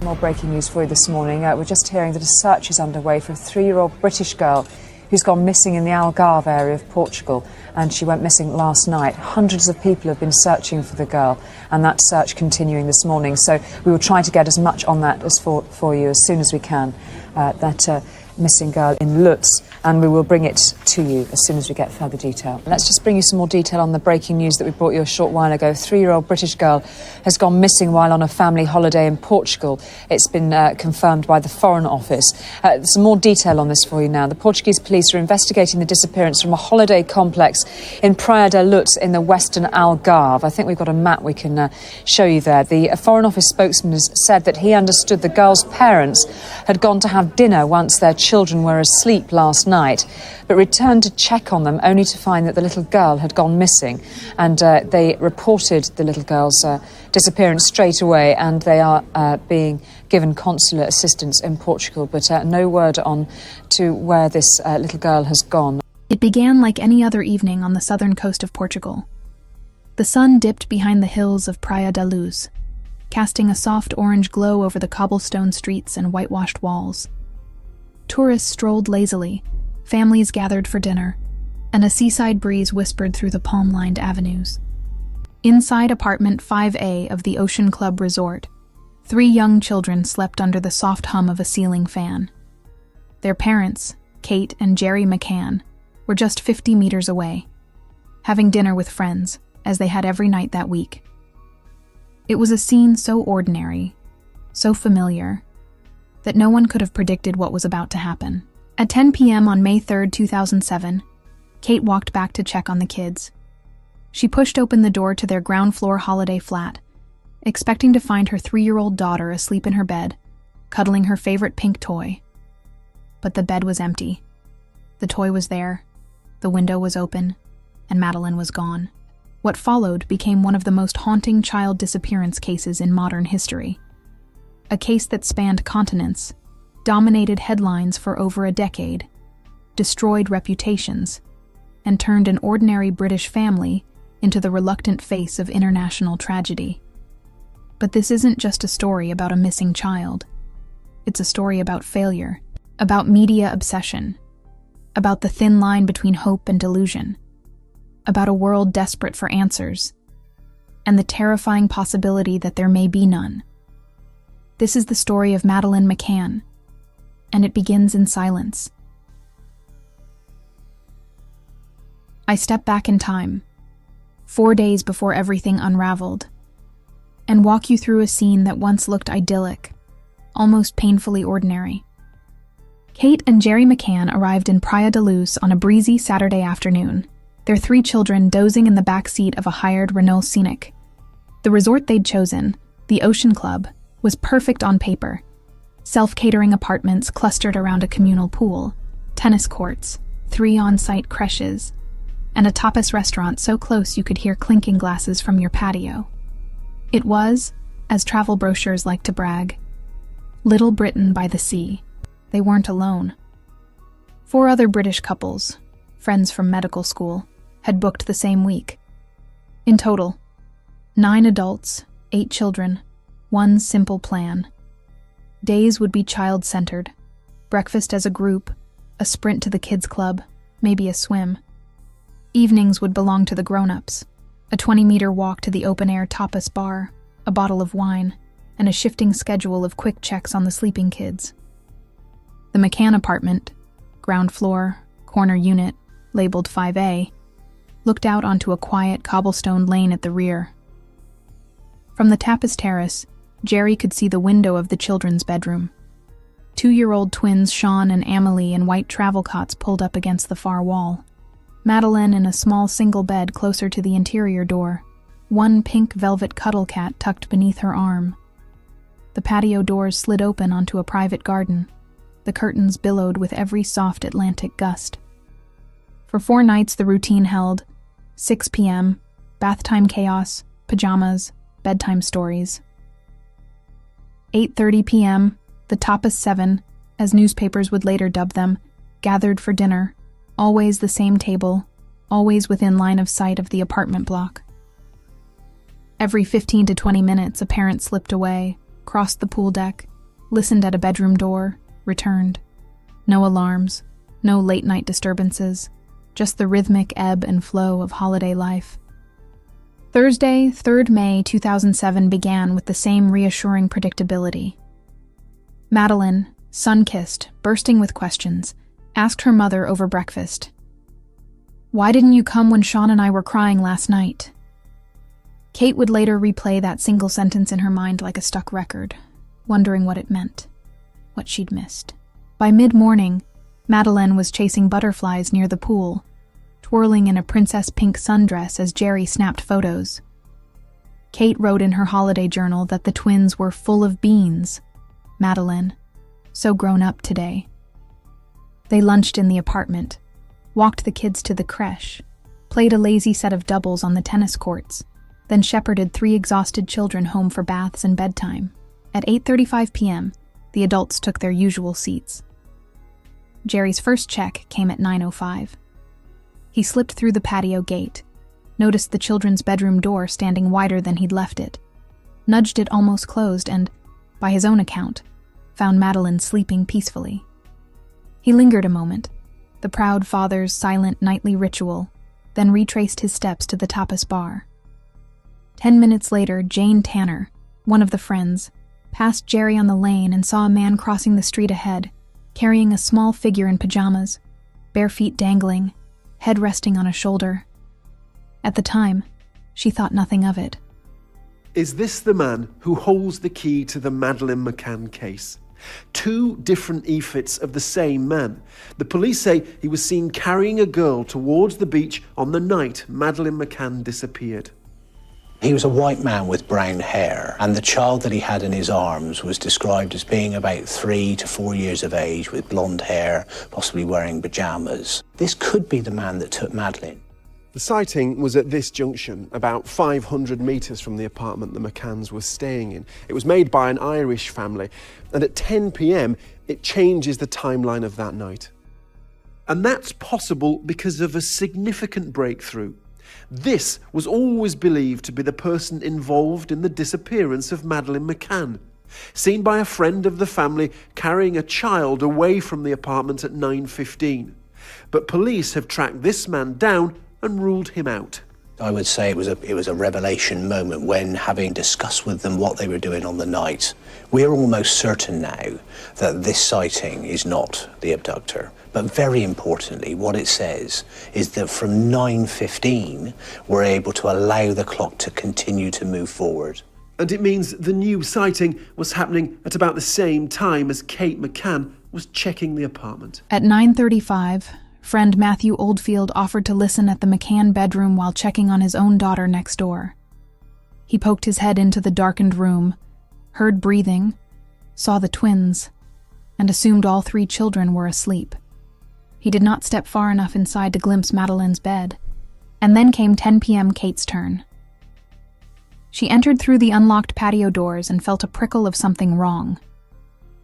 More breaking news for you this morning. We're just hearing that a search is underway for a 3-year-old British girl who's gone missing in the Algarve area of Portugal, and she went missing last night. Hundreds of people have been searching for the girl, and that search continuing this morning. So we will try to get as much on that as for you as soon as we can. That missing girl in Lutz, and we will bring it to you as soon as we get further detail. Let's just bring you some more detail on the breaking news that we brought you a short while ago. A 3-year-old British girl has gone missing while on a family holiday in Portugal. It's been confirmed by the Foreign Office. Some more detail on this for you now. The Portuguese police are investigating the disappearance from a holiday complex in Praia da Lutz in the western Algarve. I think we've got a map we can show you there. The Foreign Office spokesman has said that he understood the girl's parents had gone to have dinner once their children were asleep last night, but returned to check on them only to find that the little girl had gone missing. And they reported the little girl's disappearance straight away, and they are being given consular assistance in Portugal, but no word on to where this little girl has gone. It began like any other evening on the southern coast of Portugal. The sun dipped behind the hills of Praia da Luz, casting a soft orange glow over the cobblestone streets and whitewashed walls. Tourists strolled lazily, families gathered for dinner, and a seaside breeze whispered through the palm-lined avenues. Inside apartment 5A of the Ocean Club Resort, 3 young children slept under the soft hum of a ceiling fan. Their parents, Kate and Jerry McCann, were just 50 meters away, having dinner with friends, as they had every night that week. It was a scene so ordinary, so familiar, that no one could have predicted what was about to happen. At 10 p.m. on May 3, 2007, Kate walked back to check on the kids. She pushed open the door to their ground-floor holiday flat, expecting to find her 3-year-old daughter asleep in her bed, cuddling her favorite pink toy. But the bed was empty. The toy was there, the window was open, and Madeleine was gone. What followed became one of the most haunting child disappearance cases in modern history. A case that spanned continents, dominated headlines for over a decade, destroyed reputations, and turned an ordinary British family into the reluctant face of international tragedy. But this isn't just a story about a missing child. It's a story about failure, about media obsession, about the thin line between hope and delusion, about a world desperate for answers, and the terrifying possibility that there may be none. This is the story of Madeleine McCann, and it begins in silence. I step back in time, 4 days before everything unraveled, and walk you through a scene that once looked idyllic, almost painfully ordinary. Kate and Jerry McCann arrived in Praia da Luz on a breezy Saturday afternoon, their 3 children dozing in the back seat of a hired Renault Scenic. The resort they'd chosen, the Ocean Club, was perfect on paper. Self-catering apartments clustered around a communal pool, tennis courts, 3 on-site creches, and a tapas restaurant so close you could hear clinking glasses from your patio. It was, as travel brochures like to brag, Little Britain by the sea. They weren't alone. 4 other British couples, friends from medical school, had booked the same week. In total, 9 adults, 8 children, 1 simple plan. Days would be child-centered. Breakfast as a group, a sprint to the kids' club, maybe a swim. Evenings would belong to the grown-ups, a 20-meter walk to the open-air tapas bar, a bottle of wine, and a shifting schedule of quick checks on the sleeping kids. The McCann apartment, ground floor, corner unit, labeled 5A, looked out onto a quiet cobblestone lane at the rear. From the tapas terrace, Jerry could see the window of the children's bedroom. 2-year-old twins Sean and Amelie in white travel cots pulled up against the far wall. Madeleine in a small single bed closer to the interior door, 1 pink velvet cuddle cat tucked beneath her arm. The patio doors slid open onto a private garden. The curtains billowed with every soft Atlantic gust. For 4 nights the routine held: 6 p.m., bath time chaos, pajamas, bedtime stories. 8:30 p.m., the tapas 7, as newspapers would later dub them, gathered for dinner, always the same table, always within line of sight of the apartment block. Every 15 to 20 minutes, a parent slipped away, crossed the pool deck, listened at a bedroom door, returned. No alarms, no late-night disturbances, just the rhythmic ebb and flow of holiday life. Thursday, 3rd May 2007 began with the same reassuring predictability. Madeleine, sun-kissed, bursting with questions, asked her mother over breakfast, "Why didn't you come when Sean and I were crying last night?" Kate would later replay that single sentence in her mind like a stuck record, wondering what it meant, what she'd missed. By mid-morning, Madeleine was chasing butterflies near the pool, twirling in a princess pink sundress as Jerry snapped photos. Kate wrote in her holiday journal that the twins were full of beans. Madeleine, so grown up today. They lunched in the apartment, walked the kids to the creche, played a lazy set of doubles on the tennis courts, then shepherded 3 exhausted children home for baths and bedtime. At 8:35 p.m., the adults took their usual seats. Jerry's first check came at 9:05. He slipped through the patio gate, noticed the children's bedroom door standing wider than he'd left it, nudged it almost closed and, by his own account, found Madeleine sleeping peacefully. He lingered a moment, the proud father's silent nightly ritual, then retraced his steps to the tapas bar. 10 minutes later, Jane Tanner, one of the friends, passed Jerry on the lane and saw a man crossing the street ahead, carrying a small figure in pajamas, bare feet dangling, head resting on a shoulder. At the time, she thought nothing of it. Is this the man who holds the key to the Madeleine McCann case? 2 different EFITs of the same man. The police say he was seen carrying a girl towards the beach on the night Madeleine McCann disappeared. He was a white man with brown hair, and the child that he had in his arms was described as being about 3 to 4 years of age with blonde hair, possibly wearing pajamas. This could be the man that took Madeleine. The sighting was at this junction, about 500 metres from the apartment the McCanns were staying in. It was made by an Irish family, and at 10 p.m, it changes the timeline of that night. And that's possible because of a significant breakthrough. This was always believed to be the person involved in the disappearance of Madeleine McCann, seen by a friend of the family carrying a child away from the apartment at 9:15. But police have tracked this man down and ruled him out. I would say it was a revelation moment when, having discussed with them what they were doing on the night, we're almost certain now that this sighting is not the abductor. But very importantly, what it says is that from 9:15, we're able to allow the clock to continue to move forward. And it means the new sighting was happening at about the same time as Kate McCann was checking the apartment. At 9:35, friend Matthew Oldfield offered to listen at the McCann bedroom while checking on his own daughter next door. He poked his head into the darkened room, heard breathing, saw the twins, and assumed all 3 children were asleep. He did not step far enough inside to glimpse Madeleine's bed, and then came 10 p.m. Kate's turn. She entered through the unlocked patio doors and felt a prickle of something wrong.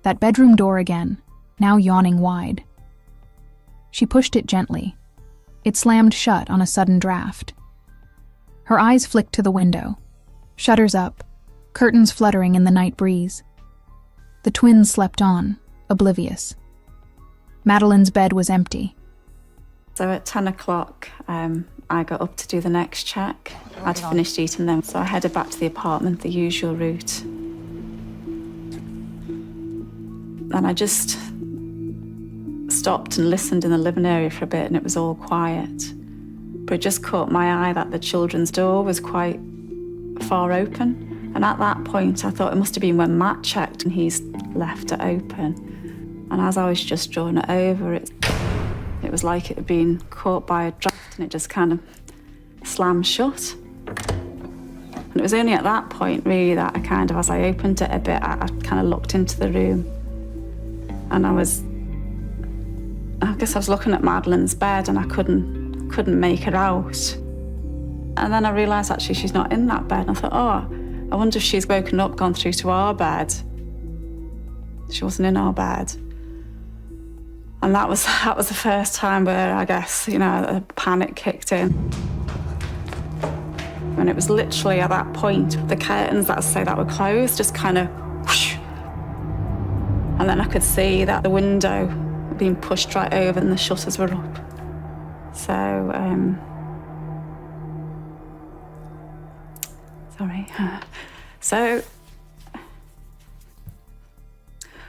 That bedroom door again, now yawning wide. She pushed it gently. It slammed shut on a sudden draft. Her eyes flicked to the window. Shutters up, curtains fluttering in the night breeze. The twins slept on, oblivious. Madeleine's bed was empty. So at 10 o'clock, I got up to do the next check. I'd finished eating them, so I headed back to the apartment, the usual route. And I just stopped and listened in the living area for a bit, and it was all quiet. But it just caught my eye that the children's door was quite far open. And at that point, I thought it must have been when Matt checked and he's left it open. And as I was just drawing it over, it was like it had been caught by a draft, and it just kind of slammed shut. And it was only at that point, really, that as I opened it a bit, I kind of looked into the room. And I guess I was looking at Madeleine's bed, and I couldn't make her out. And then I realised, actually, she's not in that bed. And I thought, oh, I wonder if she's woken up, gone through to our bed. She wasn't in our bed. And that was the first time where, I guess, the panic kicked in. And it was literally at that point, the curtains that were closed just kind of whoosh. And then I could see that the window had been pushed right over and the shutters were up. So, sorry.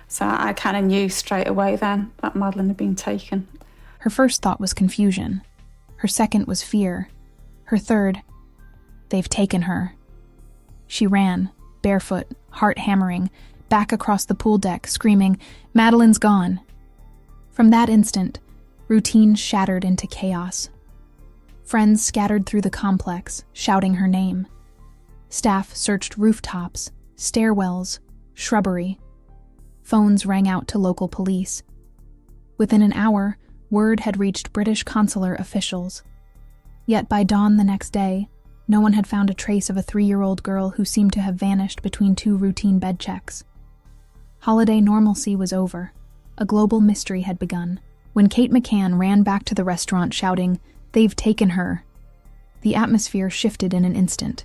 So I kind of knew straight away then that Madeleine had been taken. Her first thought was confusion. Her second was fear. Her third, they've taken her. She ran, barefoot, heart hammering, back across the pool deck, screaming, "Madeleine's gone." From that instant, routine shattered into chaos. Friends scattered through the complex, shouting her name. Staff searched rooftops, stairwells, shrubbery. Phones rang out to local police. Within an hour, word had reached British consular officials. Yet by dawn the next day, no one had found a trace of a 3-year-old girl who seemed to have vanished between 2 routine bed checks. Holiday normalcy was over. A global mystery had begun. When Kate McCann ran back to the restaurant shouting, "They've taken her," the atmosphere shifted in an instant.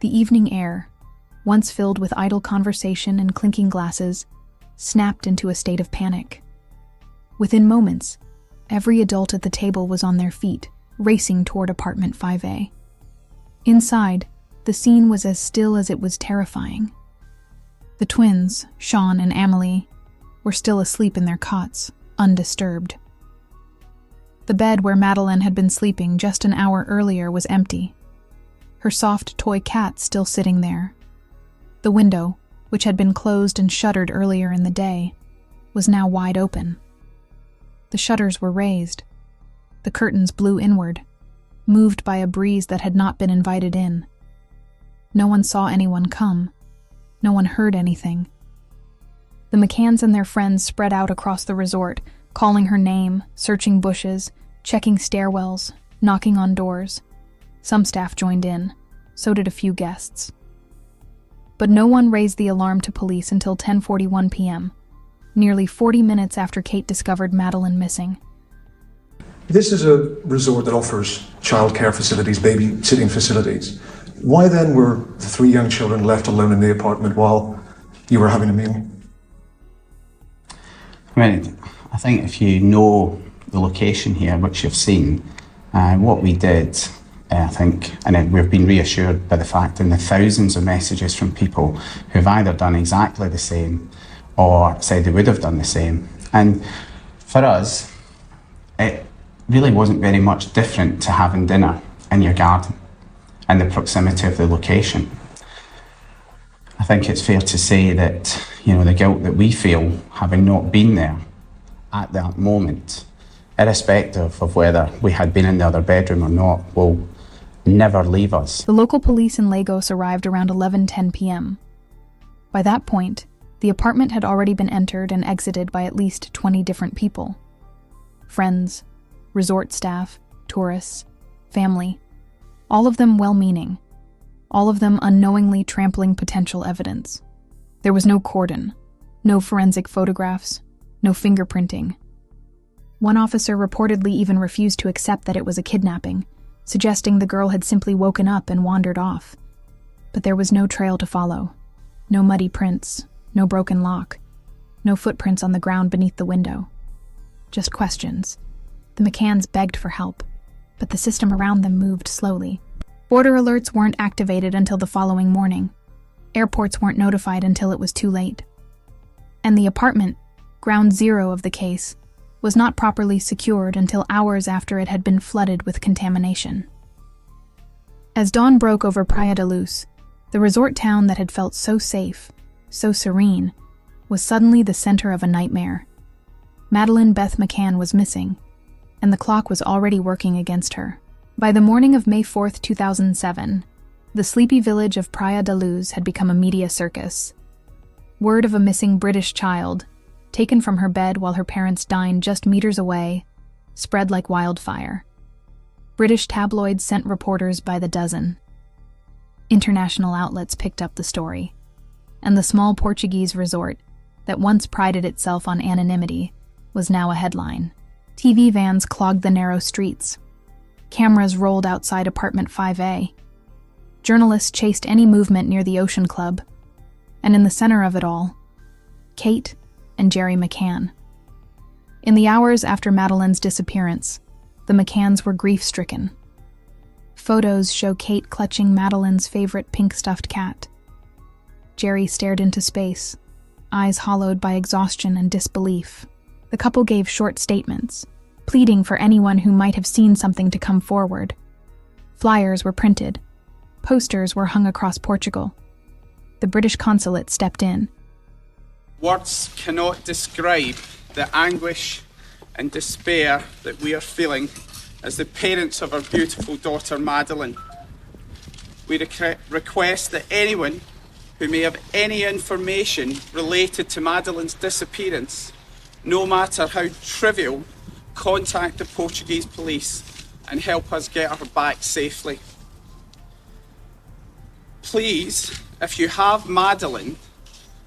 The evening air, once filled with idle conversation and clinking glasses, snapped into a state of panic. Within moments, every adult at the table was on their feet, racing toward apartment 5A. Inside, the scene was as still as it was terrifying. The twins, Sean and Amelie, were still asleep in their cots, undisturbed. The bed where Madeleine had been sleeping just an hour earlier was empty. Her soft toy cat still sitting there. The window, which had been closed and shuttered earlier in the day, was now wide open. The shutters were raised. The curtains blew inward, moved by a breeze that had not been invited in. No one saw anyone come. No one heard anything. The McCanns and their friends spread out across the resort, calling her name, searching bushes, checking stairwells, knocking on doors. Some staff joined in. So did a few guests. But no one raised the alarm to police until 10:41 p.m., nearly 40 minutes after Kate discovered Madeleine missing. This is a resort that offers childcare facilities, babysitting facilities. Why then were the 3 young children left alone in the apartment while you were having a meal? I mean, I think if you know the location here, which you've seen, what we did, I think, and we've been reassured by the fact in the thousands of messages from people who've either done exactly the same or said they would have done the same. And for us, it really wasn't very much different to having dinner in your garden and the proximity of the location. I think it's fair to say that, the guilt that we feel having not been there at that moment, irrespective of whether we had been in the other bedroom or not, will never leave us. The local police in Lagos arrived around 11:10 p.m. By that point, the apartment had already been entered and exited by at least 20 different people. Friends, resort staff, tourists, family, all of them well-meaning, all of them unknowingly trampling potential evidence. There was no cordon, no forensic photographs, no fingerprinting. One officer reportedly even refused to accept that it was a kidnapping, suggesting the girl had simply woken up and wandered off. But there was no trail to follow, no muddy prints, no broken lock, no footprints on the ground beneath the window. Just questions. The McCanns begged for help, but the system around them moved slowly. Border alerts weren't activated until the following morning. Airports weren't notified until it was too late. And the apartment, ground zero of the case, was not properly secured until hours after it had been flooded with contamination. As dawn broke over Praia da Luz, the resort town that had felt so safe, so serene, was suddenly the center of a nightmare. Madeleine Beth McCann was missing, and the clock was already working against her. By the morning of May 4th, 2007, the sleepy village of Praia da Luz had become a media circus. Word of a missing British child, taken from her bed while her parents dined just meters away, spread like wildfire. British tabloids sent reporters by the dozen. International outlets picked up the story, and the small Portuguese resort that once prided itself on anonymity was now a headline. TV vans clogged the narrow streets. Cameras rolled outside apartment 5A. Journalists chased any movement near the Ocean Club. And in the center of it all, Kate, and Jerry McCann. In the hours after Madeleine's disappearance, the McCanns were grief-stricken. Photos show Kate clutching Madeleine's favorite pink stuffed cat. Jerry stared into space, eyes hollowed by exhaustion and disbelief. The couple gave short statements, pleading for anyone who might have seen something to come forward. Flyers were printed. Posters were hung across Portugal. The British consulate stepped in. Words cannot describe the anguish and despair that we are feeling as the parents of our beautiful daughter Madeleine. We request that anyone who may have any information related to Madeleine's disappearance, no matter how trivial, contact the Portuguese police and help us get her back safely. Please, if you have Madeleine,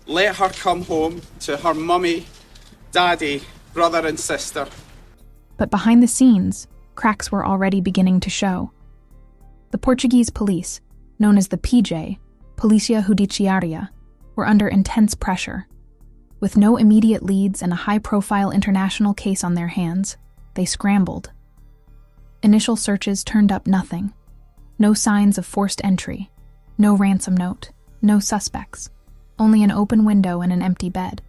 let her come home to her mummy, daddy, brother and sister. But behind the scenes, cracks were already beginning to show. The Portuguese police, known as the PJ, Polícia Judiciária, were under intense pressure. With no immediate leads and a high-profile international case on their hands, they scrambled. Initial searches turned up nothing. No signs of forced entry, no ransom note, no suspects, only an open window and an empty bed.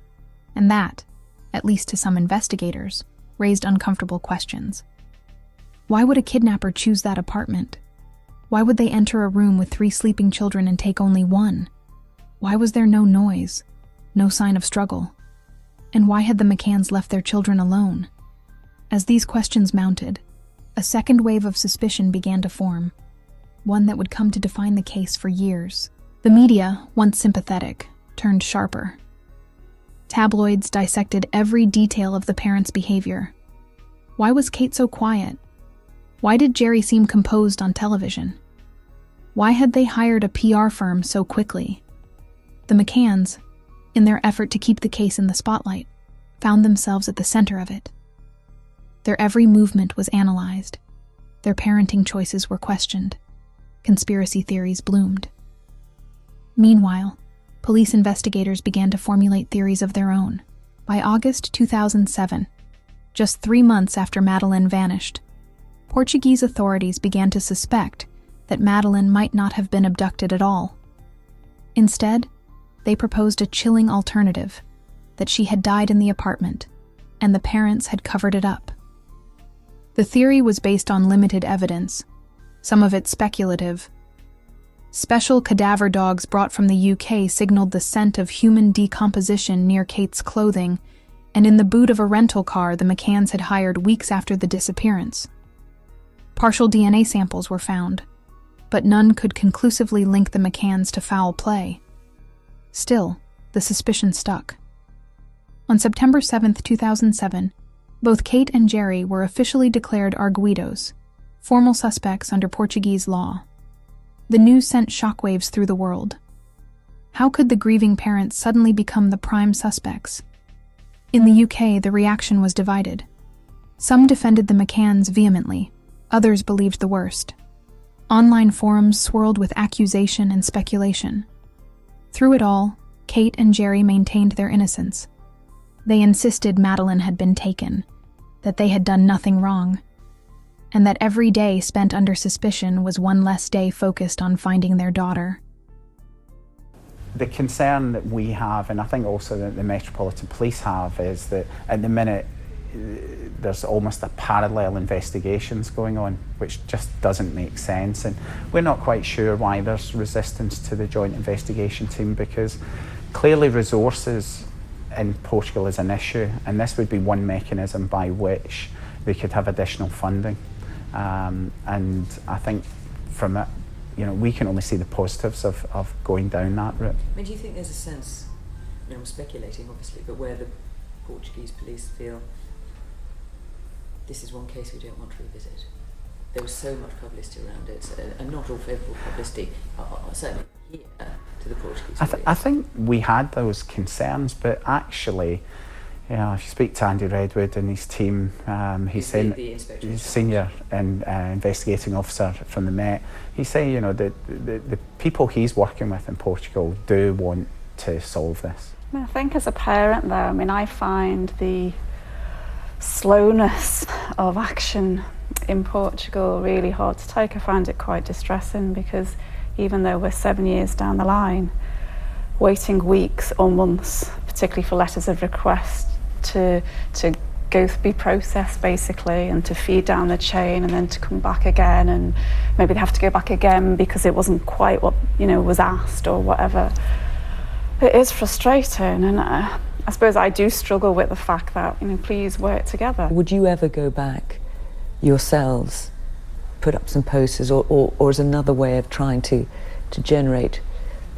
And that, at least to some investigators, raised uncomfortable questions. Why would a kidnapper choose that apartment? Why would they enter a room with 3 sleeping children and take only one? Why was there no noise, no sign of struggle? And why had the McCanns left their children alone? As these questions mounted, a second wave of suspicion began to form, one that would come to define the case for years. The media, once sympathetic, turned sharper. Tabloids dissected every detail of the parents' behavior. Why was Kate so quiet? Why did Jerry seem composed on television? Why had they hired a PR firm so quickly? The McCanns, in their effort to keep the case in the spotlight, found themselves at the center of it. Their every movement was analyzed. Their parenting choices were questioned. Conspiracy theories bloomed. Meanwhile, police investigators began to formulate theories of their own. By August 2007, just 3 months after Madeleine vanished, Portuguese authorities began to suspect that Madeleine might not have been abducted at all. Instead, they proposed a chilling alternative, that she had died in the apartment, and the parents had covered it up. The theory was based on limited evidence, some of it speculative. Special cadaver dogs brought from the UK signaled the scent of human decomposition near Kate's clothing, and in the boot of a rental car the McCanns had hired weeks after the disappearance. Partial DNA samples were found, but none could conclusively link the McCanns to foul play. Still, the suspicion stuck. On September 7, 2007, both Kate and Jerry were officially declared arguidos, formal suspects under Portuguese law. The news sent shockwaves through the world. How could the grieving parents suddenly become the prime suspects? In the UK, the reaction was divided. Some defended the McCanns vehemently, others believed the worst. Online forums swirled with accusation and speculation. Through it all, Kate and Jerry maintained their innocence. They insisted Madeleine had been taken, that they had done nothing wrong, and that every day spent under suspicion was one less day focused on finding their daughter. The concern that we have, and I think also that the Metropolitan Police have, is that at the minute there's almost a parallel investigations going on, which just doesn't make sense, and we're not quite sure why there's resistance to the joint investigation team, because clearly resources in Portugal is an issue, and this would be one mechanism by which we could have additional funding, and I think from it, we can only see the positives of going down that route. I mean, do you think there's a sense, I'm speculating obviously, but where the Portuguese police feel this is one case we don't want to revisit? There was so much publicity around it, and not all favourable publicity, certainly here, to the Portuguese police. I think we had those concerns, but actually, if you speak to Andy Redwood and his team, he's senior investigating officer from the Met, he's saying, the people he's working with in Portugal do want to solve this. I think as a parent though, I find the slowness of action in Portugal really hard to take. I find it quite distressing because even though we're 7 years down the line, waiting weeks or months, particularly for letters of request to be processed basically, and to feed down the chain and then to come back again, and maybe they have to go back again because it wasn't quite what was asked or whatever. It is frustrating, and I suppose I do struggle with the fact that please work together. Would you ever go back yourselves, put up some posters, or as another way of trying to generate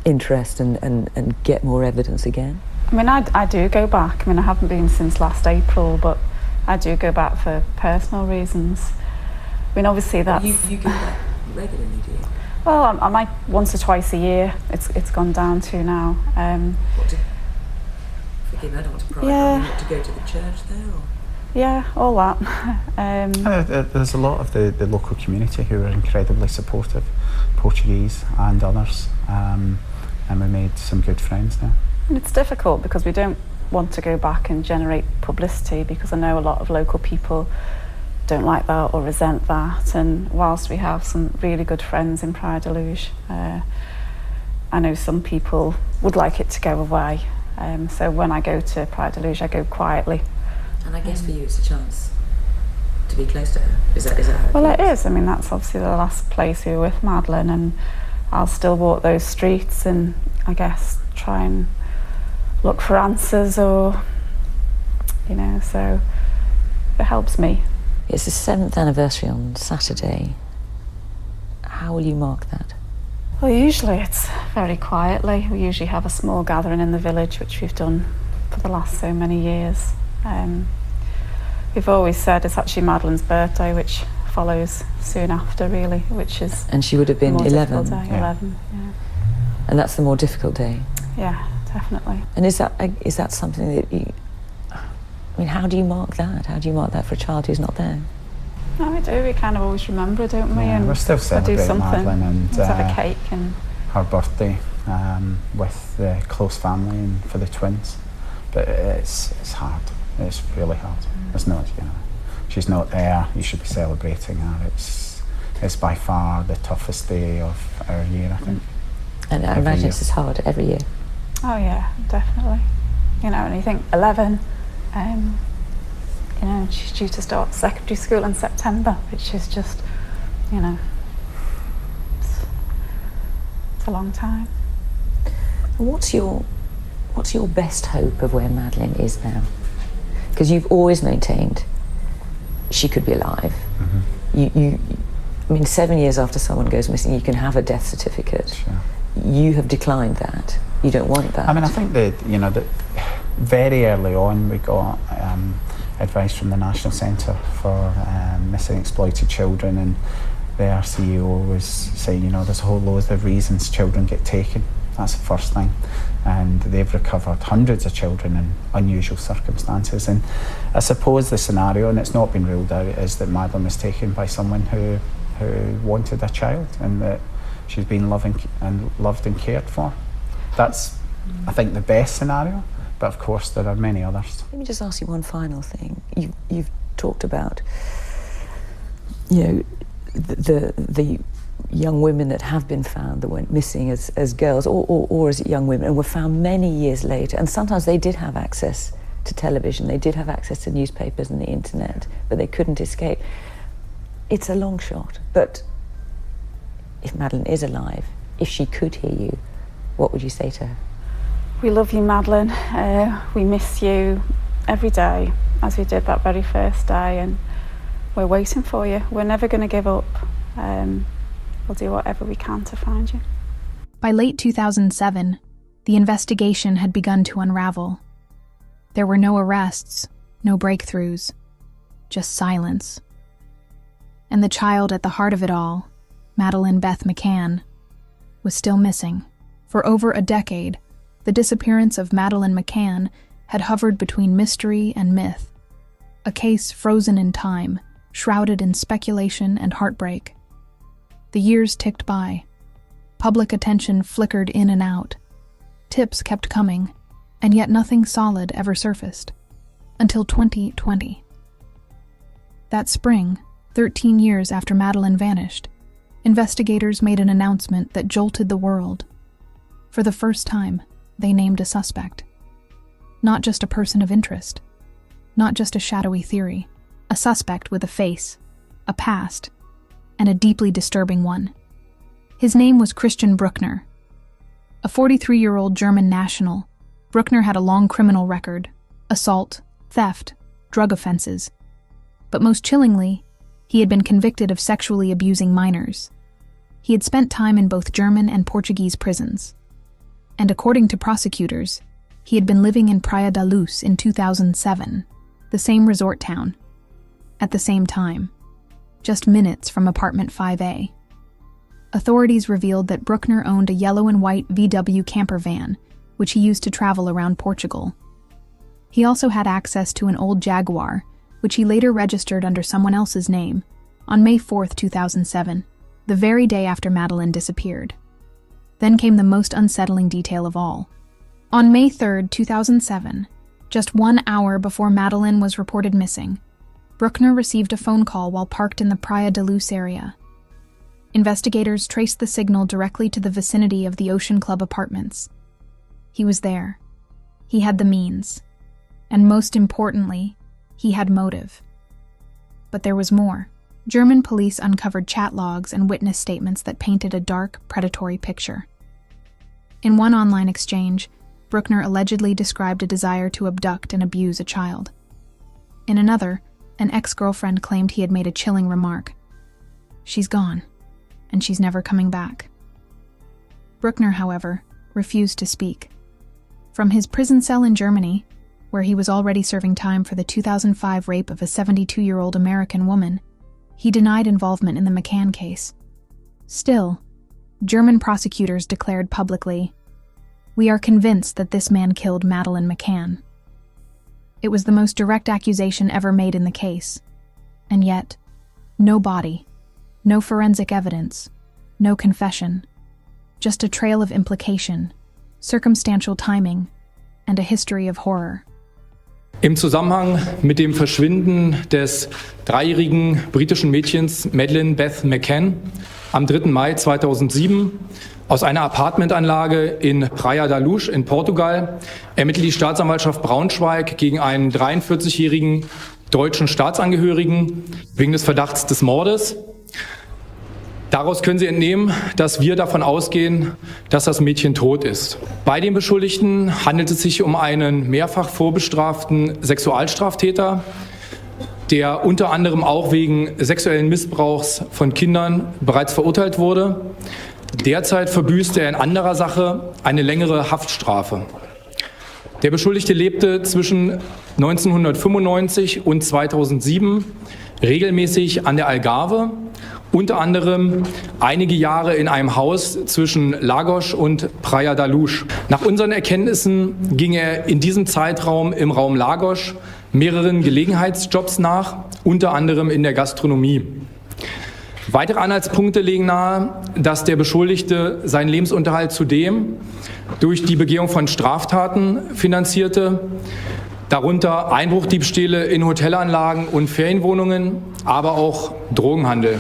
interest and get more evidence again? I do go back. I haven't been since last April, but I do go back for personal reasons. Obviously that's... You go back regularly, do you? Well, I might once or twice a year. It's gone down to now. Forgive me, I don't want to pry. Yeah. To go to the church there, or? Yeah, all that. There's a lot of the local community who are incredibly supportive, Portuguese and others, and we made some good friends there. And it's difficult because we don't want to go back and generate publicity, because I know a lot of local people don't like that or resent that, and whilst we have some really good friends in Praia da Luz, I know some people would like it to go away, so when I go to Praia da Luz I go quietly. And I guess for you it's a chance to be close to her. Is that how Well, it is. That's obviously the last place we were with Madeleine, and I'll still walk those streets and I guess try and look for answers, or so it helps me. It's the 7th anniversary on Saturday. How will you mark that? Well, usually it's very quietly. We usually have a small gathering in the village, which we've done for the last so many years. We've always said it's actually Madeleine's birthday, which follows soon after, really, which is... And she would have been more 11. difficult day. 11, yeah. And that's the more difficult day? Yeah, definitely. And is that something that you... how do you mark that? How do you mark that for a child who's not there? No, we do. We kind of always remember, don't we? Yeah, and we're still celebrating Madeleine and let's have a cake and her birthday with the close family and for the twins. But it's hard. It's really hard. There's no, she's not there. You should be celebrating her. It's by far the toughest day of our year, I think. And I imagine it's hard every year. Oh yeah, definitely. And you think 11. She's due to start secondary school in September, which is just, it's a long time. What's your best hope of where Madeleine is now? Because you've always maintained she could be alive. Mm-hmm. 7 years after someone goes missing, you can have a death certificate. Sure. You have declined that. You don't want that. I think that very early on we got advice from the National Centre for Missing Exploited Children, and their CEO was saying, there's a whole load of reasons children get taken. That's the first thing. And they've recovered hundreds of children in unusual circumstances. And I suppose the scenario, and it's not been ruled out, is that Madeleine was taken by someone who wanted a child, and that she's been loved and cared for. That's, I think, the best scenario. But of course, there are many others. Let me just ask you one final thing. You've talked about, the young women that have been found that went missing as girls or as young women and were found many years later. And sometimes they did have access to television, they did have access to newspapers and the internet, but they couldn't escape. It's a long shot, but if Madeleine is alive, if she could hear you, what would you say to her? We love you, Madeleine. We miss you every day, as we did that very first day, and we're waiting for you. We're never going to give up. We'll do whatever we can to find you. By late 2007, the investigation had begun to unravel. There were no arrests, no breakthroughs, just silence. And the child at the heart of it all, Madeleine Beth McCann, was still missing. For over a decade, the disappearance of Madeleine McCann had hovered between mystery and myth, a case frozen in time, shrouded in speculation and heartbreak. The years ticked by. Public attention flickered in and out. Tips kept coming, and yet nothing solid ever surfaced. Until 2020. That spring, 13 years after Madeleine vanished, investigators made an announcement that jolted the world. For the first time, they named a suspect. Not just a person of interest. Not just a shadowy theory. A suspect with a face, a past, and a deeply disturbing one. His name was Christian Bruckner. A 43-year-old German national, Bruckner had a long criminal record: assault, theft, drug offenses. But most chillingly, he had been convicted of sexually abusing minors. He had spent time in both German and Portuguese prisons. And according to prosecutors, he had been living in Praia da Luz in 2007, the same resort town, at the same time, just minutes from apartment 5A. Authorities revealed that Bruckner owned a yellow and white VW camper van, which he used to travel around Portugal. He also had access to an old Jaguar, which he later registered under someone else's name, on May 4, 2007, the very day after Madeleine disappeared. Then came the most unsettling detail of all. On May 3, 2007, just 1 hour before Madeleine was reported missing, Bruckner received a phone call while parked in the Praia da Luz area. Investigators traced the signal directly to the vicinity of the Ocean Club apartments. He was there. He had the means. And most importantly, he had motive. But there was more. German police uncovered chat logs and witness statements that painted a dark, predatory picture. In one online exchange, Bruckner allegedly described a desire to abduct and abuse a child. In another, an ex-girlfriend claimed he had made a chilling remark. "She's gone, and she's never coming back." Bruckner, however, refused to speak. From his prison cell in Germany, where he was already serving time for the 2005 rape of a 72-year-old American woman, he denied involvement in the McCann case. Still, German prosecutors declared publicly, "We are convinced that this man killed Madeleine McCann." It was the most direct accusation ever made in the case. And yet, no body, no forensic evidence, no confession, just a trail of implication, circumstantial timing, and a history of horror. Im Zusammenhang mit dem Verschwinden des 3-jährigen britischen Mädchens Madeleine Beth McCann am 3. Mai 2007 aus einer Apartmentanlage in Praia da Luz in Portugal ermittelt die Staatsanwaltschaft Braunschweig gegen einen 43-jährigen deutschen Staatsangehörigen wegen des Verdachts des Mordes. Daraus können Sie entnehmen, dass wir davon ausgehen, dass das Mädchen tot ist. Bei den Beschuldigten handelt es sich um einen mehrfach vorbestraften Sexualstraftäter, der unter anderem auch wegen sexuellen Missbrauchs von Kindern bereits verurteilt wurde. Derzeit verbüßt er in anderer Sache eine längere Haftstrafe. Der Beschuldigte lebte zwischen 1995 und 2007 regelmäßig an der Algarve, unter anderem einige Jahre in einem Haus zwischen Lagos und Praia da Luz. Nach unseren Erkenntnissen ging er in diesem Zeitraum im Raum Lagos mehreren Gelegenheitsjobs nach, unter anderem in der Gastronomie. Weitere Anhaltspunkte legen nahe, dass der Beschuldigte seinen Lebensunterhalt zudem durch die Begehung von Straftaten finanzierte, darunter Einbruchdiebstähle in Hotelanlagen und Ferienwohnungen, aber auch Drogenhandel.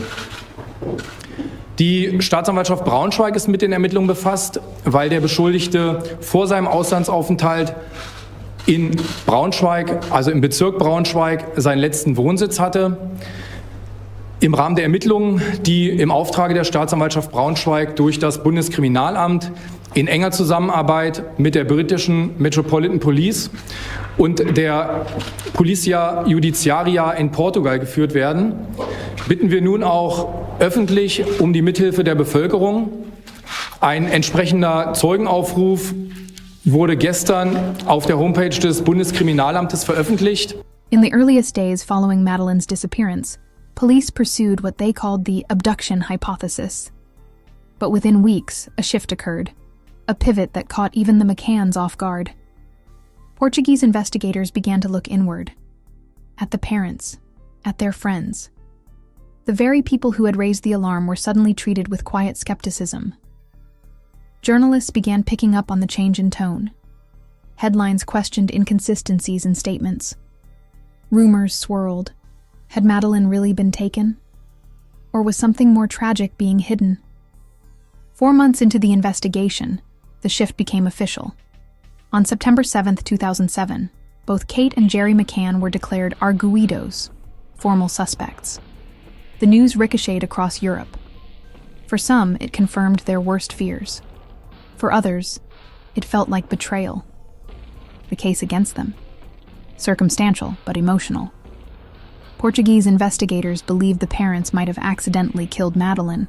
Die Staatsanwaltschaft Braunschweig ist mit den Ermittlungen befasst, weil der Beschuldigte vor seinem Auslandsaufenthalt in Braunschweig, also im Bezirk Braunschweig, seinen letzten Wohnsitz hatte. Im Rahmen der Ermittlungen, die im Auftrage der Staatsanwaltschaft Braunschweig durch das Bundeskriminalamt in enger Zusammenarbeit mit der britischen Metropolitan Police und der Policia Judiciaria in Portugal geführt werden, bitten wir nun auch öffentlich um die Mithilfe der Bevölkerung. Ein entsprechender Zeugenaufruf wurde gestern auf der Homepage des Bundeskriminalamtes veröffentlicht. In the earliest days following Madeleine's disappearance, police pursued what they called the abduction hypothesis. But within weeks, a shift occurred, a pivot that caught even the McCanns off guard. Portuguese investigators began to look inward, at the parents, at their friends. The very people who had raised the alarm were suddenly treated with quiet skepticism. Journalists began picking up on the change in tone. Headlines questioned inconsistencies in statements. Rumors swirled. Had Madeleine really been taken? Or was something more tragic being hidden? 4 months into the investigation, the shift became official. On September 7, 2007, both Kate and Jerry McCann were declared arguidos, formal suspects. The news ricocheted across Europe. For some, it confirmed their worst fears. For others, it felt like betrayal. The case against them. Circumstantial, but emotional. Portuguese investigators believed the parents might have accidentally killed Madeleine,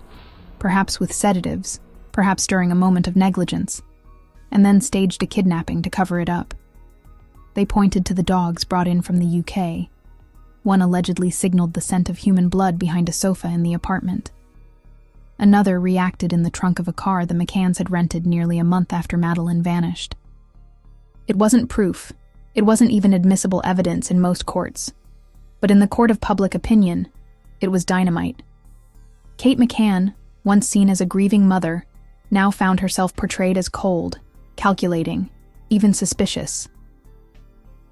perhaps with sedatives, perhaps during a moment of negligence, and then staged a kidnapping to cover it up. They pointed to the dogs brought in from the UK. One allegedly signaled the scent of human blood behind a sofa in the apartment. Another reacted in the trunk of a car the McCanns had rented nearly a month after Madeleine vanished. It wasn't proof. It wasn't even admissible evidence in most courts. But in the court of public opinion, it was dynamite. Kate McCann, once seen as a grieving mother, now found herself portrayed as cold, calculating, even suspicious.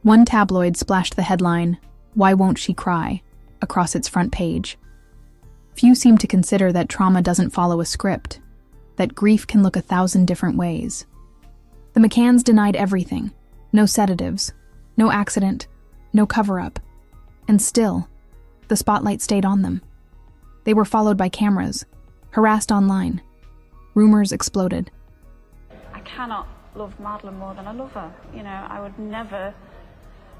One tabloid splashed the headline, "Why Won't She Cry?" across its front page. Few seem to consider that trauma doesn't follow a script, that grief can look 1,000 different ways. The McCanns denied everything. No sedatives, no accident, no cover-up. And still, the spotlight stayed on them. They were followed by cameras, harassed online. Rumors exploded. I cannot love Madeleine more than I love her. You know, I would never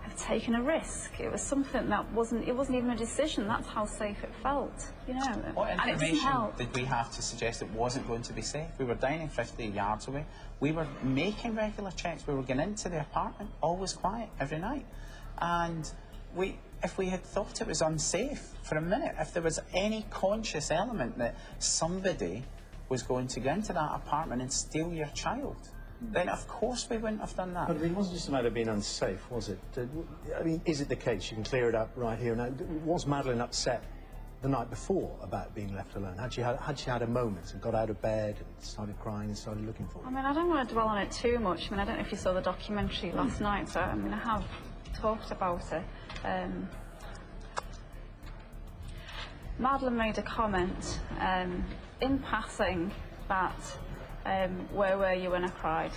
have taken a risk. It was something that wasn't even a decision. That's how safe it felt, you know. What and it didn't help. Did we have to suggest it wasn't going to be safe? We were dining 50 yards away. We were making regular checks. We were going into the apartment, always quiet, every night. And if we had thought it was unsafe for a minute, if there was any conscious element that somebody was going to go into that apartment and steal your child, then of course we wouldn't have done that. But it wasn't just a matter of being unsafe, was it? I mean, is it the case? You can clear it up right here now. Was Madeleine upset the night before about being left alone? Had she had a moment and got out of bed and started crying and started looking for you? I mean, I don't want to dwell on it too much. I mean, I don't know if you saw the documentary last night, so I mean, I have talked about it. Madeleine made a comment in passing that where were you when I cried?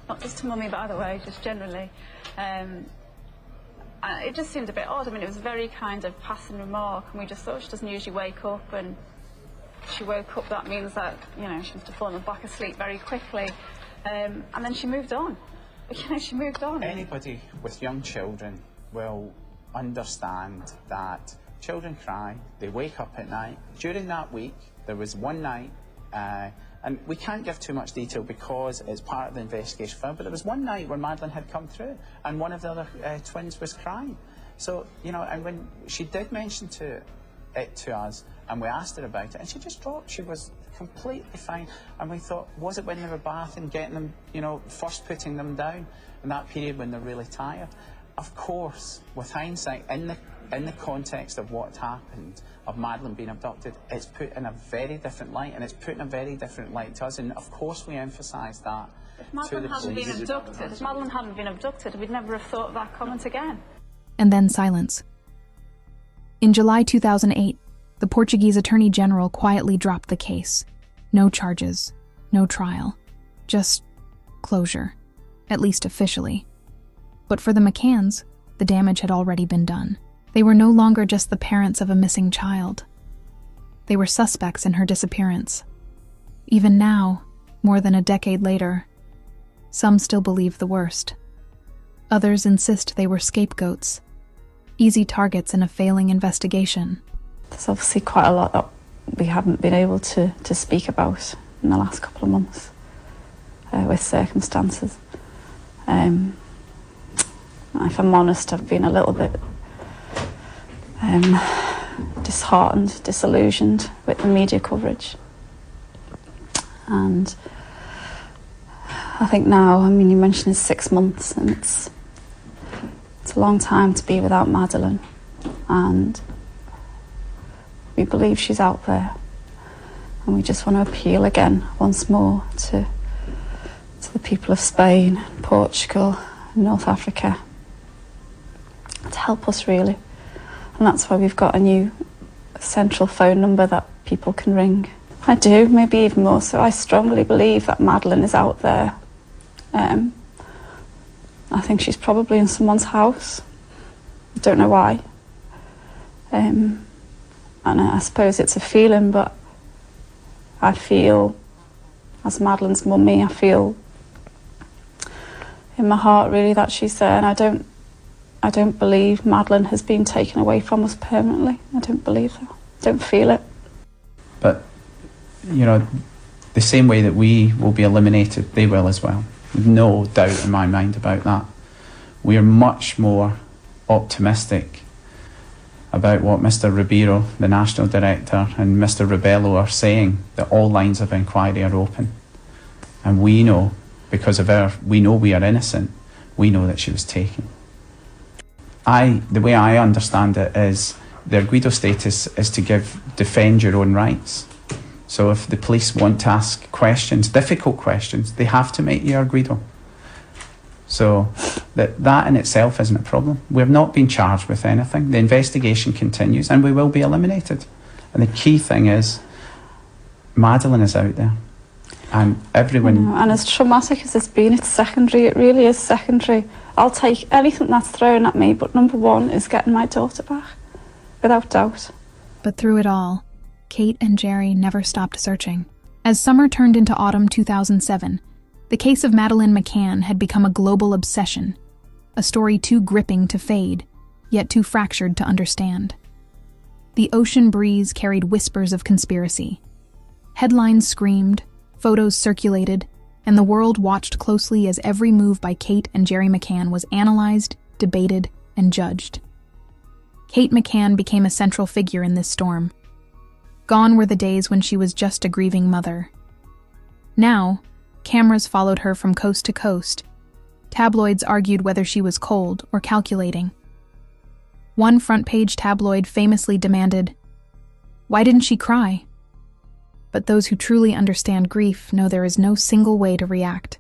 Not just to Mummy, by the way, just generally. And it just seemed a bit odd. I mean, it was a very kind of passing remark, and we just thought she doesn't usually wake up, and she woke up, that means that, you know, she must have fallen back asleep very quickly. And then she moved on. You know, she moved on. Anybody with young children will understand that children cry, they wake up at night. During that week, there was one night, and we can't give too much detail because it's part of the investigation file, but there was one night where Madeleine had come through and one of the other twins was crying. So, you know, and when she did mention it to us and we asked her about it, and she just dropped, she was completely fine. And we thought, was it when they were bathing, getting them, you know, first putting them down in that period when they're really tired? Of course, with hindsight, in the context of what happened, of Madeleine being abducted, it's put in a very different light, and it's put in a very different light to us, and of course we emphasise that. If Madeleine hadn't been abducted, we'd never have thought of that comment again. And then silence. In July 2008, the Portuguese Attorney General quietly dropped the case. No charges, no trial, just closure, at least officially. But for the McCanns, the damage had already been done. They were no longer just the parents of a missing child. They were suspects in her disappearance. Even now, more than a decade later, some still believe the worst. Others insist they were scapegoats, easy targets in a failing investigation. There's obviously quite a lot that we haven't been able to speak about in the last couple of months with circumstances. If I'm honest, I've been a little bit disheartened, disillusioned with the media coverage. And I think now, I mean, you mentioned it's 6 months, and it's a long time to be without Madeleine. And we believe she's out there. And we just want to appeal again, once more, to the people of Spain, Portugal, North Africa, to help us really. And that's why we've got a new central phone number that people can ring. I do, maybe even more so. I strongly believe that Madeleine is out there. I think she's probably in someone's house. I don't know why. And I suppose it's a feeling, but I feel, as Madeleine's mummy, I feel in my heart really that she's there, and I don't believe Madeleine has been taken away from us permanently. I don't believe that. I don't feel it. But, you know, the same way that we will be eliminated, they will as well. No doubt in my mind about that. We are much more optimistic about what Mr. Ribeiro, the National Director, and Mr. Rebello are saying, that all lines of inquiry are open. And we know, because of we know we are innocent, we know that she was taken. The way I understand it is, the arguido status is to defend your own rights. So if the police want to ask questions, difficult questions, they have to make you arguido. So that in itself isn't a problem. We've not been charged with anything. The investigation continues and we will be eliminated. And the key thing is, Madeleine is out there. And everyone... And as traumatic as it's been, it's secondary. It really is secondary. I'll take anything that's thrown at me, but number one is getting my daughter back, without doubt. But through it all, Kate and Jerry never stopped searching. As summer turned into autumn 2007, the case of Madeleine McCann had become a global obsession, a story too gripping to fade, yet too fractured to understand. The ocean breeze carried whispers of conspiracy. Headlines screamed, photos circulated, and the world watched closely as every move by Kate and Jerry McCann was analyzed, debated, and judged. Kate McCann became a central figure in this storm. Gone were the days when she was just a grieving mother. Now, cameras followed her from coast to coast. Tabloids argued whether she was cold or calculating. One front-page tabloid famously demanded, "Why didn't she cry?" But those who truly understand grief know there is no single way to react.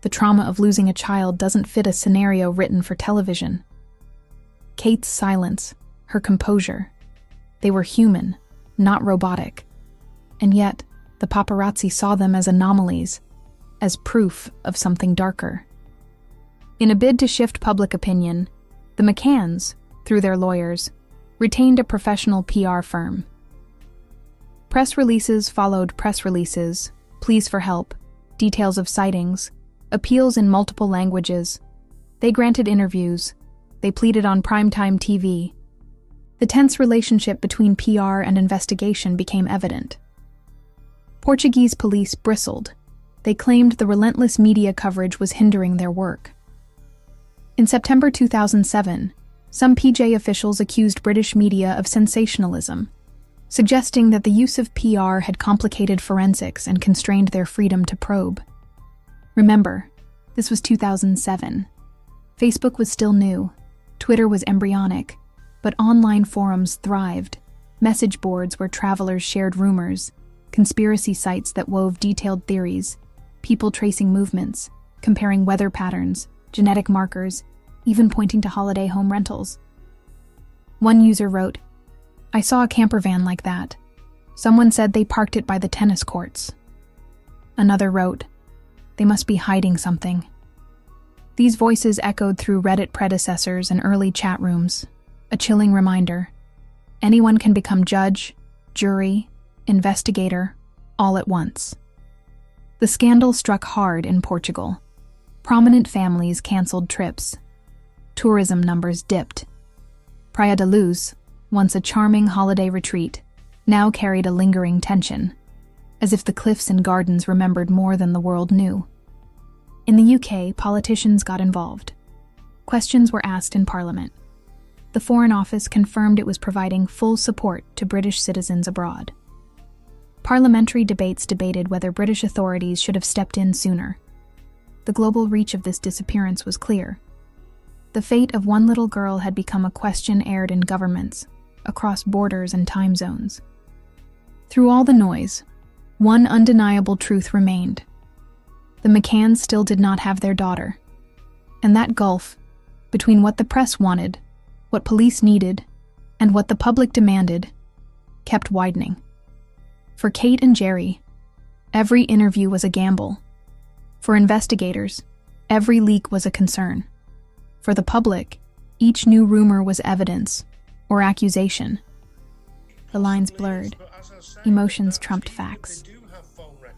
The trauma of losing a child doesn't fit a scenario written for television. Kate's silence, her composure, they were human, not robotic. And yet, the paparazzi saw them as anomalies, as proof of something darker. In a bid to shift public opinion, the McCanns, through their lawyers, retained a professional PR firm. Press releases followed press releases, pleas for help, details of sightings, appeals in multiple languages. They granted interviews. They pleaded on primetime TV. The tense relationship between PR and investigation became evident. Portuguese police bristled. They claimed the relentless media coverage was hindering their work. In September 2007, some PJ officials accused British media of sensationalism, suggesting that the use of PR had complicated forensics and constrained their freedom to probe. Remember, this was 2007. Facebook was still new, Twitter was embryonic, but online forums thrived, message boards where travelers shared rumors, conspiracy sites that wove detailed theories, people tracing movements, comparing weather patterns, genetic markers, even pointing to holiday home rentals. One user wrote, "I saw a camper van like that. Someone said they parked it by the tennis courts." Another wrote, "They must be hiding something." These voices echoed through Reddit predecessors and early chat rooms, a chilling reminder. Anyone can become judge, jury, investigator, all at once. The scandal struck hard in Portugal. Prominent families canceled trips. Tourism numbers dipped. Praia da Luz, once a charming holiday retreat, now carried a lingering tension, as if the cliffs and gardens remembered more than the world knew. In the UK, politicians got involved. Questions were asked in Parliament. The Foreign Office confirmed it was providing full support to British citizens abroad. Parliamentary debates debated whether British authorities should have stepped in sooner. The global reach of this disappearance was clear. The fate of one little girl had become a question aired in governments, across borders and time zones. Through all the noise, one undeniable truth remained. the McCanns still did not have their daughter. And that gulf between what the press wanted, what police needed, and what the public demanded kept widening. For Kate and Jerry, every interview was a gamble. For investigators, every leak was a concern. For the public, each new rumor was evidence or accusation. The lines blurred. Emotions trumped facts.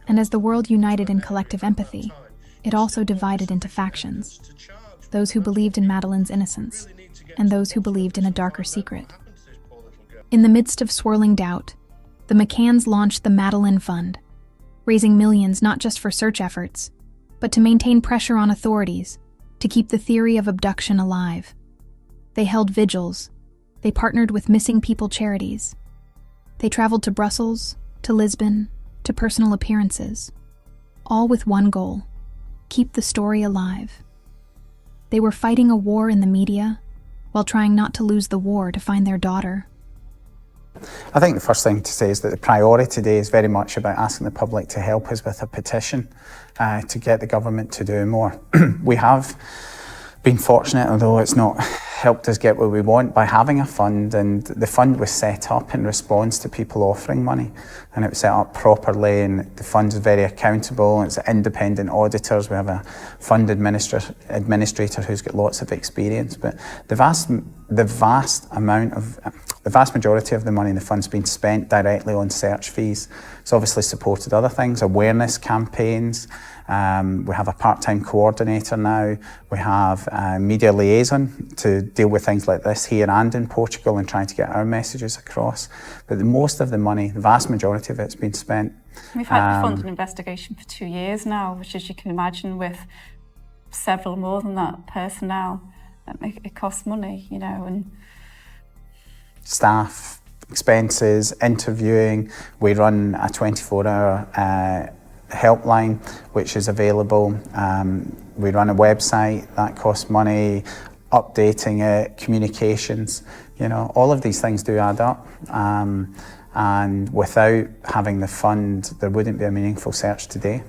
And as the world united in collective empathy, it also divided into factions. Those who believed in Madeleine's innocence, and those who believed in a darker secret. In the midst of swirling doubt, the McCanns launched the Madeleine Fund, raising millions not just for search efforts, but to maintain pressure on authorities to keep the theory of abduction alive. They held vigils. They partnered with missing people charities. They traveled to Brussels, to Lisbon, to personal appearances, all with one goal: keep the story alive. They were fighting a war in the media while trying not to lose the war to find their daughter. I think the first thing to say is that the priority today is very much about asking the public to help us with a petition to get the government to do more. We have been fortunate, although it's not helped us get what we want, by having a fund, and the fund was set up in response to people offering money, and it was set up properly, and the fund is very accountable. It's independent auditors. We have a fund administrator who's got lots of experience, but the vast majority of the money in the fund's been spent directly on search fees. It's obviously supported other things, awareness campaigns. We have a part-time coordinator now. We have a media liaison to deal with things like this here and in Portugal and trying to get our messages across. But most of the money, the vast majority of it's been spent. We've had the fund an investigation for 2 years now, which, as you can imagine, with several more than that personnel, it costs money, you know, and staff, expenses, interviewing. We run a 24-hour helpline which is available. We run a website that costs money, updating it, communications, you know, all of these things do add up. And without having the fund, there wouldn't be a meaningful search today.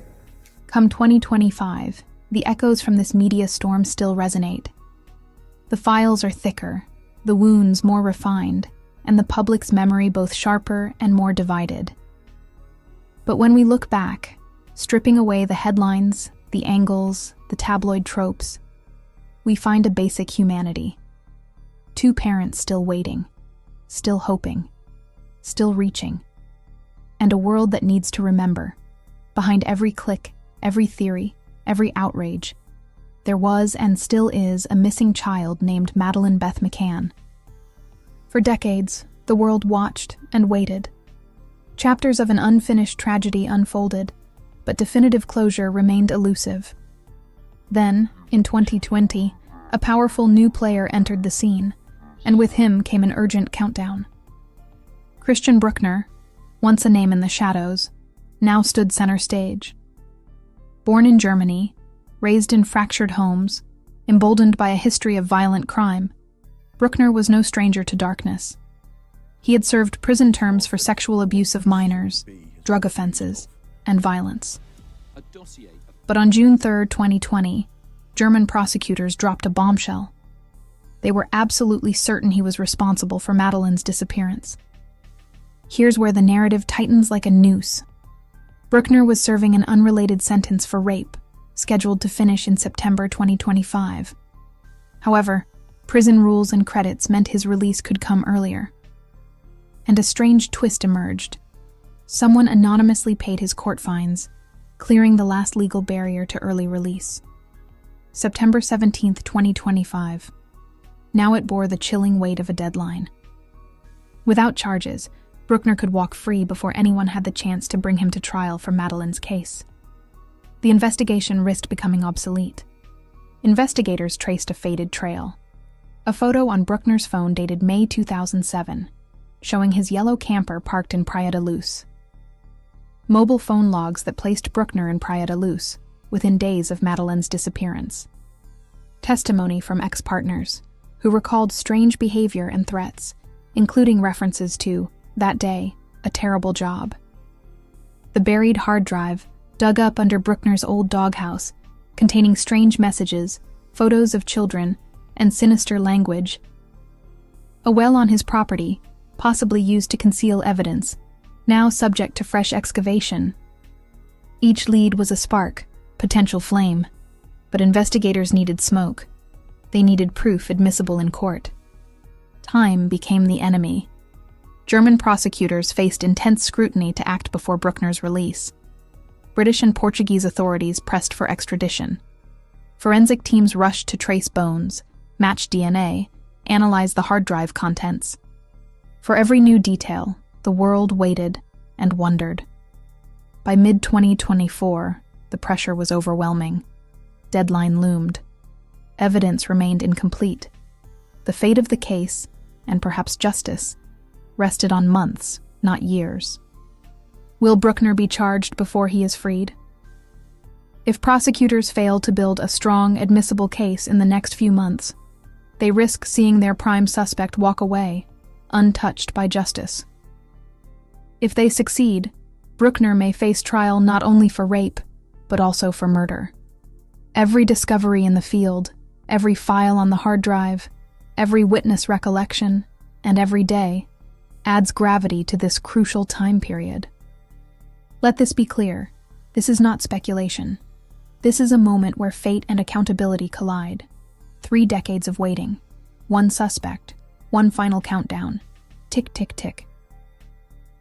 Come 2025, the echoes from this media storm still resonate. The files are thicker, the wounds more refined, and the public's memory both sharper and more divided. But when we look back, stripping away the headlines, the angles, the tabloid tropes, we find a basic humanity. 2 parents still waiting, still hoping, still reaching, and a world that needs to remember, behind every click, every theory, every outrage, there was and still is a missing child named Madeleine Beth McCann. For decades, the world watched and waited. Chapters of an unfinished tragedy unfolded, but definitive closure remained elusive. Then, in 2020, a powerful new player entered the scene, and with him came an urgent countdown. Christian Bruckner, once a name in the shadows, now stood center stage. Born in Germany, raised in fractured homes, emboldened by a history of violent crime, Bruckner was no stranger to darkness. He had served prison terms for sexual abuse of minors, drug offenses, and violence. But on June 3, 2020, German prosecutors dropped a bombshell. They were absolutely certain he was responsible for Madeleine's disappearance. Here's where the narrative tightens like a noose. Bruckner was serving an unrelated sentence for rape, scheduled to finish in September 2025. However, prison rules and credits meant his release could come earlier. And a strange twist emerged. Someone anonymously paid his court fines, clearing the last legal barrier to early release. September 17, 2025. Now it bore the chilling weight of a deadline. Without charges, Bruckner could walk free before anyone had the chance to bring him to trial for Madeleine's case. The investigation risked becoming obsolete. Investigators traced a faded trail. A photo on Bruckner's phone dated May 2007, showing his yellow camper parked in Praia da Luz. Mobile phone logs that placed Bruckner in Praia da Luz within days of Madeleine's disappearance. Testimony from ex-partners, who recalled strange behavior and threats, including references to, that day, a terrible job. The buried hard drive dug up under Bruckner's old doghouse, containing strange messages, photos of children, and sinister language. A well on his property, possibly used to conceal evidence, now subject to fresh excavation. Each lead was a spark, potential flame, but investigators needed smoke. They needed proof admissible in court. Time became the enemy. German prosecutors faced intense scrutiny to act before Bruckner's release. British and Portuguese authorities pressed for extradition. Forensic teams rushed to trace bones, match DNA, analyze the hard drive contents. For every new detail, the world waited and wondered. By mid-2024, the pressure was overwhelming. Deadline loomed. Evidence remained incomplete. The fate of the case, and perhaps justice, rested on months, not years. Will Bruckner be charged before he is freed? If prosecutors fail to build a strong, admissible case in the next few months, they risk seeing their prime suspect walk away, untouched by justice. If they succeed, Bruckner may face trial not only for rape, but also for murder. Every discovery in the field, every file on the hard drive, every witness recollection, and every day adds gravity to this crucial time period. Let this be clear. This is not speculation. This is a moment where fate and accountability collide. 3 decades of waiting. One suspect. One final countdown. Tick, tick, tick.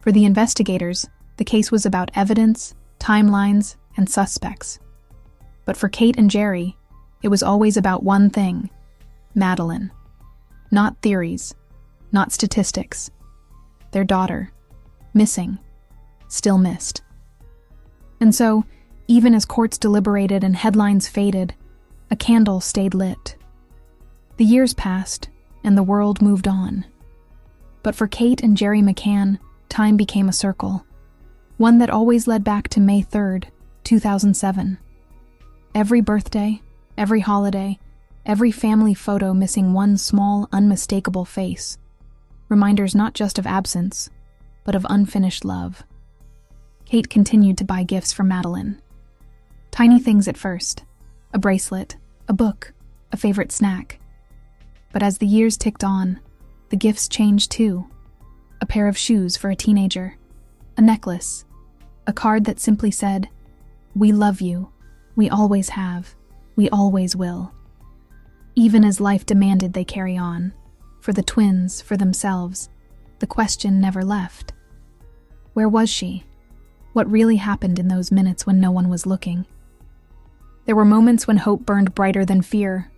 For the investigators, the case was about evidence, timelines, and suspects. But for Kate and Jerry, it was always about one thing: Madeleine. Not theories, not statistics. Their daughter, missing, still missed. And so, even as courts deliberated and headlines faded, a candle stayed lit. The years passed, and the world moved on. But for Kate and Jerry McCann, time became a circle, one that always led back to May 3rd, 2007. Every birthday, every holiday, every family photo missing one small, unmistakable face. Reminders not just of absence, but of unfinished love. Kate continued to buy gifts for Madeleine. Tiny things at first: a bracelet, a book, a favorite snack. But as the years ticked on, the gifts changed too. A pair of shoes for a teenager, a necklace, a card that simply said, "We love you, we always have, we always will." Even as life demanded they carry on, for the twins, for themselves, the question never left. Where was she? What really happened in those minutes when no one was looking? There were moments when hope burned brighter than fear.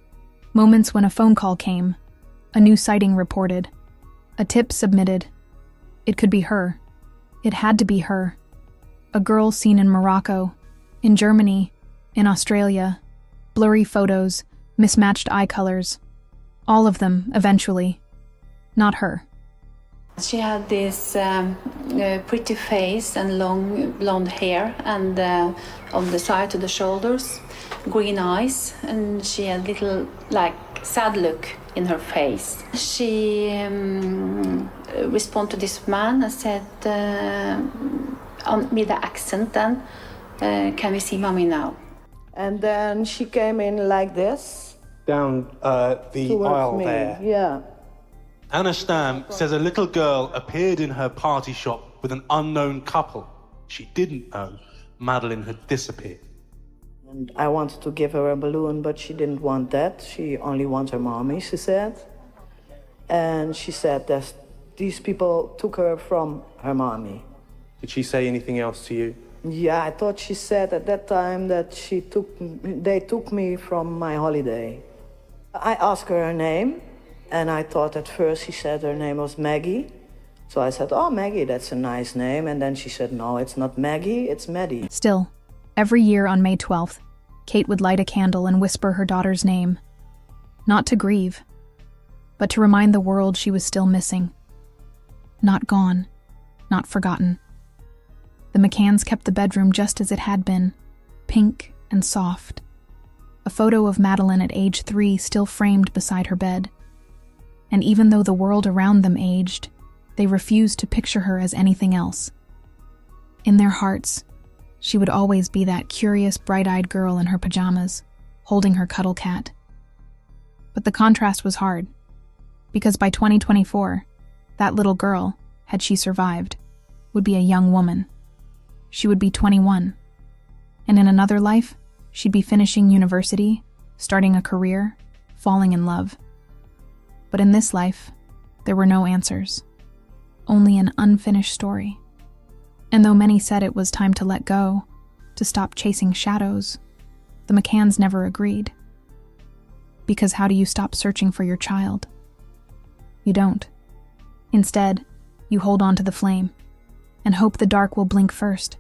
Moments when a phone call came, a new sighting reported, a tip submitted. It could be her. It had to be her. A girl seen in Morocco, in Germany, in Australia, blurry photos, mismatched eye colors. All of them, eventually. Not her. She had this pretty face and long blonde hair, and on the side to the shoulders, green eyes, and she had a little, sad look in her face. She responded to this man and said, with the accent then, "Can we see mommy now?" And then she came in like this. Down the aisle me. there. Yeah. Anna Stamm says a little girl appeared in her party shop with an unknown couple. She didn't know Madeleine had disappeared. And I wanted to give her a balloon, but she didn't want that. She only wants her mommy, she said. And she said that these people took her from her mommy. Did she say anything else to you? Yeah, I thought she said at that time that they took me from my holiday. I asked her name, and I thought at first she said her name was Maggie. So I said, "Oh, Maggie, that's a nice name." And then she said, "No, it's not Maggie, it's Maddie." Still, every year on May 12th, Kate would light a candle and whisper her daughter's name. Not to grieve, but to remind the world she was still missing. Not gone, not forgotten. The McCanns kept the bedroom just as it had been, pink and soft. A photo of Madeleine at age 3 still framed beside her bed. And even though the world around them aged, they refused to picture her as anything else. In their hearts, She would always be that curious, bright-eyed girl in her pajamas, holding her cuddle cat. But the contrast was hard, because by 2024, that little girl, had she survived, would be a young woman. She would be 21. And in another life, she'd be finishing university, starting a career, falling in love. But in this life, there were no answers, only an unfinished story. And though many said it was time to let go, to stop chasing shadows, the McCanns never agreed. Because how do you stop searching for your child? You don't. Instead, you hold on to the flame and hope the dark will blink first.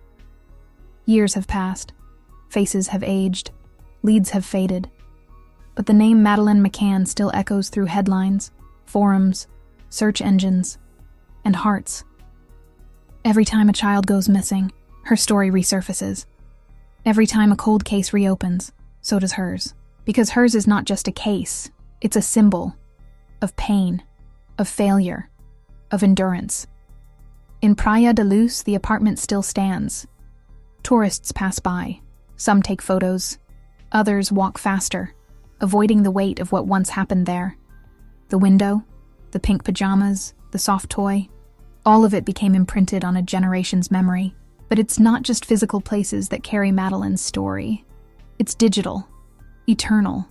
Years have passed, faces have aged, leads have faded, but the name Madeleine McCann still echoes through headlines, forums, search engines, and hearts. Every time a child goes missing, her story resurfaces. Every time a cold case reopens, so does hers. Because hers is not just a case, it's a symbol of pain, of failure, of endurance. In Praia de Luz, the apartment still stands. Tourists pass by. Some take photos. Others walk faster, avoiding the weight of what once happened there. The window, the pink pajamas, the soft toy, all of it became imprinted on a generation's memory. But it's not just physical places that carry Madeleine's story. It's digital, eternal.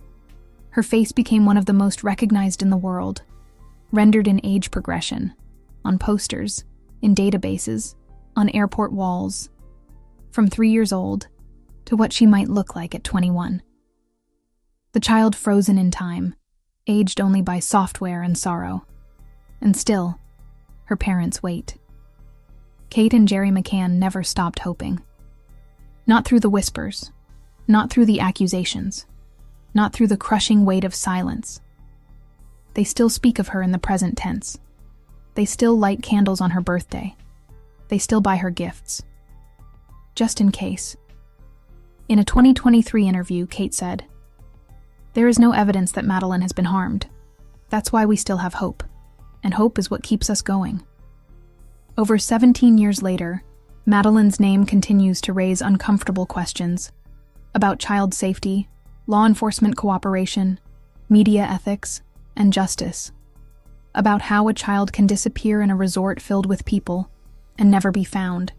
Her face became one of the most recognized in the world, rendered in age progression, on posters, in databases, on airport walls, from 3 years old to what she might look like at 21. The child frozen in time, aged only by software and sorrow. And still, her parents wait. Kate and Jerry McCann never stopped hoping. Not through the whispers, not through the accusations, not through the crushing weight of silence. They still speak of her in the present tense. They still light candles on her birthday. They still buy her gifts. Just in case. In a 2023 interview, Kate said, "There is no evidence that Madeleine has been harmed. That's why we still have hope. And hope is what keeps us going." Over 17 years later, Madeleine's name continues to raise uncomfortable questions about child safety, law enforcement cooperation, media ethics, and justice. About how a child can disappear in a resort filled with people and never be found,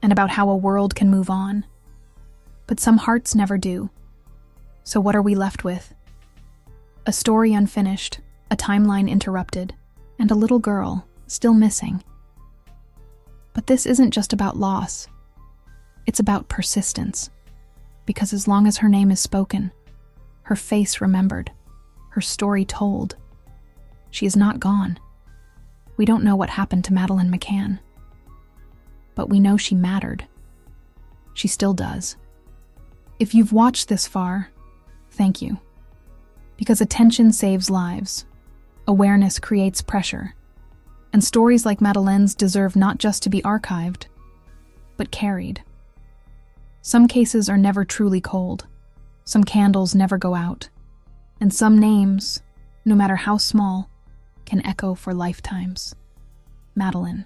and about how a world can move on. But some hearts never do. So what are we left with? A story unfinished, a timeline interrupted, and a little girl still missing. But this isn't just about loss. It's about persistence. Because as long as her name is spoken, her face remembered, her story told, she is not gone. We don't know what happened to Madeleine McCann. But we know she mattered. She still does. If you've watched this far, thank you. Because attention saves lives. Awareness creates pressure. And stories like Madeleine's deserve not just to be archived, but carried. Some cases are never truly cold. Some candles never go out. And some names, no matter how small, can echo for lifetimes. Madeleine.